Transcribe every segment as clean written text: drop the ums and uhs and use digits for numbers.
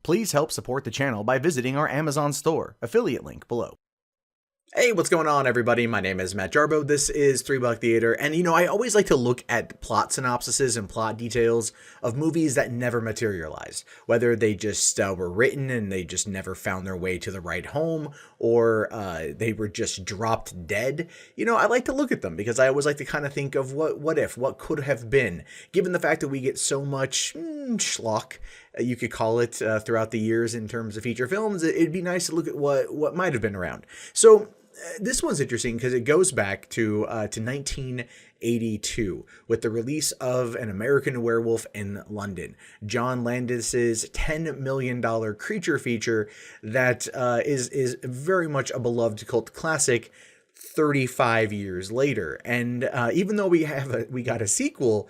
Please help support the channel by visiting our Amazon store, affiliate link below. Hey, what's going on, everybody? My name is Matt Jarbo. This is 3 Buck Theater, and I always like to look at plot synopsises and plot details of movies that never materialized, whether they just were written and they just never found their way to the right home, or they were just dropped dead. I like to look at them because I always like to kind of think of what if, what could have been, given the fact that we get so much schlock, you could call it, throughout the years in terms of feature films. It'd be nice to look at what might have been around. So this one's interesting because it goes back to 1982 with the release of An American Werewolf in London, John Landis's $10 million creature feature that is very much a beloved cult classic 35 years later. And even though we got a sequel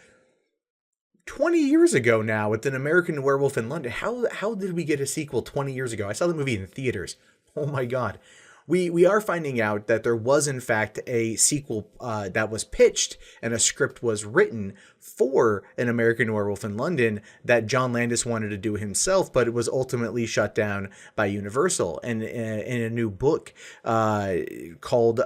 20 years ago now with An American Werewolf in London, how did we get a sequel 20 years ago? I saw the movie in theaters. Oh my God. We are finding out that there was, in fact, a sequel that was pitched and a script was written for An American Werewolf in London that John Landis wanted to do himself, but it was ultimately shut down by Universal. And in a new book called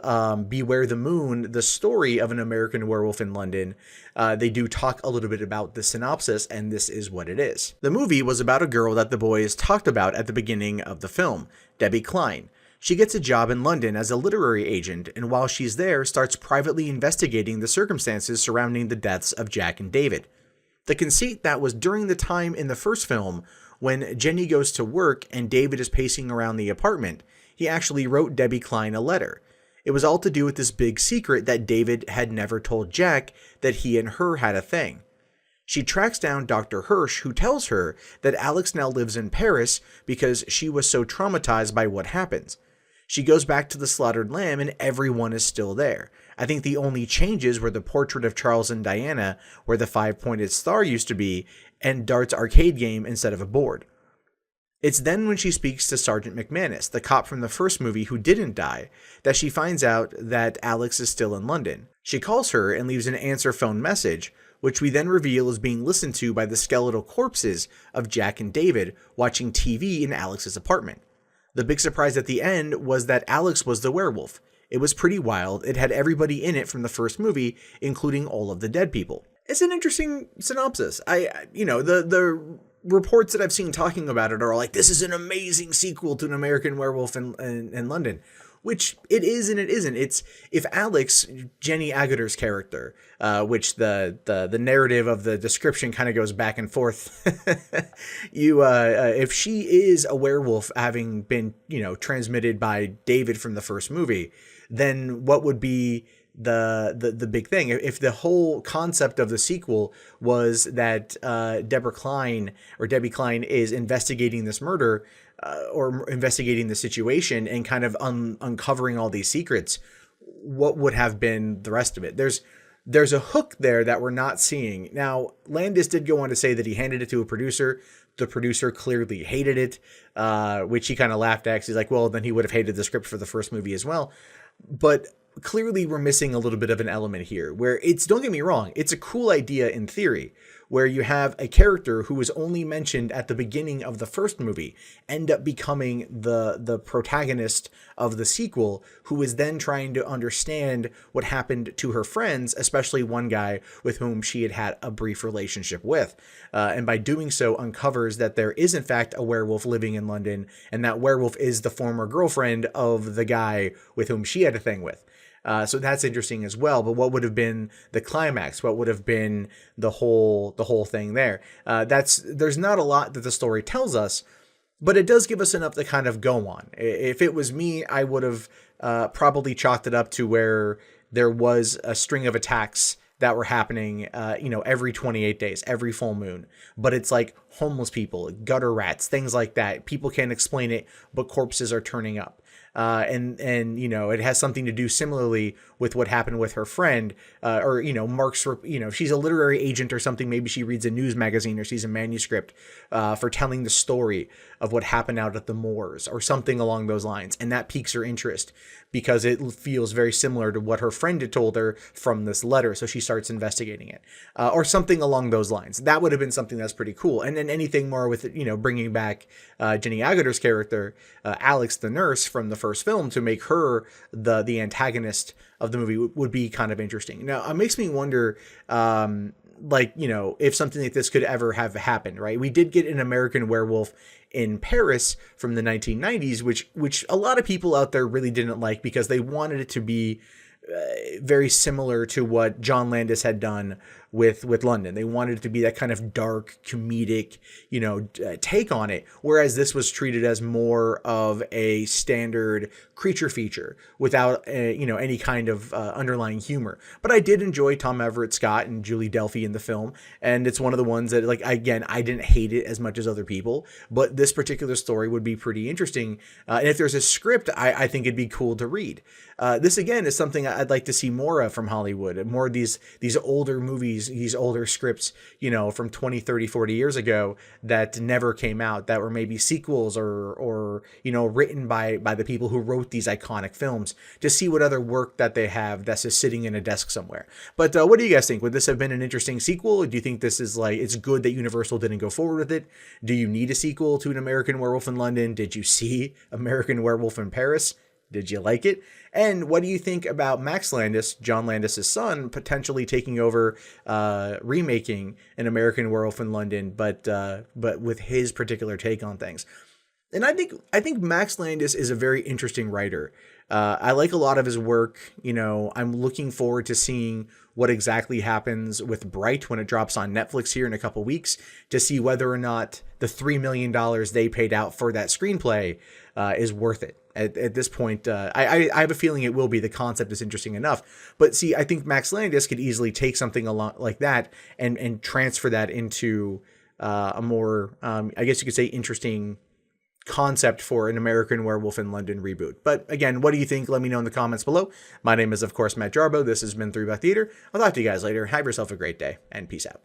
Beware the Moon, the story of An American Werewolf in London, they do talk a little bit about the synopsis, and this is what it is. The movie was about a girl that the boys talked about at the beginning of the film, Debbie Klein. She gets a job in London as a literary agent, and while she's there, starts privately investigating the circumstances surrounding the deaths of Jack and David. The conceit that was during the time in the first film, when Jenny goes to work and David is pacing around the apartment, he actually wrote Debbie Klein a letter. It was all to do with this big secret that David had never told Jack that he and her had a thing. She tracks down Dr. Hirsch, who tells her that Alex now lives in Paris because she was so traumatized by what happens. She goes back to the slaughtered lamb and everyone is still there. I think the only changes were the portrait of Charles and Diana, where the 5-pointed star used to be, and Dart's arcade game instead of a board. It's then when she speaks to Sergeant McManus, the cop from the first movie who didn't die, that she finds out that Alex is still in London. She calls her and leaves an answer phone message, which we then reveal is being listened to by the skeletal corpses of Jack and David watching TV in Alex's apartment. The big surprise at the end was that Alex was the werewolf. It was pretty wild. It had everybody in it from the first movie, including all of the dead people. It's an interesting synopsis. The reports that I've seen talking about it are like, this is an amazing sequel to An American Werewolf in London, which it is and it isn't. It's if Alex, Jenny Aguter's character, which the narrative of the description kind of goes back and forth. If she is a werewolf having been, transmitted by David from the first movie, then what would be the big thing? If the whole concept of the sequel was that Debbie Klein is investigating this murder, or investigating the situation and kind of uncovering all these secrets, what would have been the rest of it? There's a hook there that we're not seeing. Now, Landis did go on to say that he handed it to a producer. The producer clearly hated it, which he kind of laughed at. He's like, well, then he would have hated the script for the first movie as well. But clearly we're missing a little bit of an element here where don't get me wrong, it's a cool idea in theory, where you have a character who was only mentioned at the beginning of the first movie end up becoming the protagonist of the sequel, who is then trying to understand what happened to her friends, especially one guy with whom she had a brief relationship with. And by doing so uncovers that there is in fact a werewolf living in London, and that werewolf is the former girlfriend of the guy with whom she had a thing with. So that's interesting as well. But what would have been the climax? What would have been the whole thing there? There's not a lot that the story tells us, but it does give us enough to kind of go on. If it was me, I would have probably chalked it up to where there was a string of attacks that were happening, every 28 days, every full moon. But it's like homeless people, gutter rats, things like that. People can't explain it, but corpses are turning up. And it has something to do similarly with what happened with her friend, Mark's, if she's a literary agent or something, maybe she reads a news magazine or sees a manuscript, for telling the story of what happened out at the moors or something along those lines. And that piques her interest because it feels very similar to what her friend had told her from this letter. So she starts investigating it, or something along those lines. That would have been something that's pretty cool. And and anything more with, bringing back Jenny Aguilar's character, Alex the nurse from the first film, to make her the antagonist of the movie would be kind of interesting. Now, it makes me wonder, if something like this could ever have happened, right? We did get an American Werewolf in Paris from the 1990s, which a lot of people out there really didn't like because they wanted it to be very similar to what John Landis had done with London. They wanted it to be that kind of dark, comedic, take on it. Whereas this was treated as more of a standard creature feature without, any kind of underlying humor. But I did enjoy Tom Everett Scott and Julie Delphi in the film. And it's one of the ones that, again, I didn't hate it as much as other people. But this particular story would be pretty interesting. And if there's a script, I think it'd be cool to read. This, again, is something I'd like to see more of from Hollywood. More of these older movies, these older scripts, from 20, 30, 40 years ago that never came out, that were maybe sequels or written by the people who wrote these iconic films, to see what other work that they have that's just sitting in a desk somewhere. But what do you guys think? Would this have been an interesting sequel? Do you think this is it's good that Universal didn't go forward with it? Do you need a sequel to An American Werewolf in London? Did you see American Werewolf in Paris? Did you like it? And what do you think about Max Landis, John Landis' son, potentially taking over, remaking An American Werewolf in London, but with his particular take on things? And I think Max Landis is a very interesting writer. I like a lot of his work. I'm looking forward to seeing what exactly happens with Bright when it drops on Netflix here in a couple weeks, to see whether or not the $3 million they paid out for that screenplay is worth it. At this point, I have a feeling it will be. The concept is interesting enough. But see, I think Max Landis could easily take something along like that and transfer that into a more, I guess you could say, interesting concept for An American Werewolf in London reboot. But again, what do you think? Let me know in the comments below. My name is, of course, Matt Jarbo. This has been 3 Buck Theater. I'll talk to you guys later. Have yourself a great day, and peace out.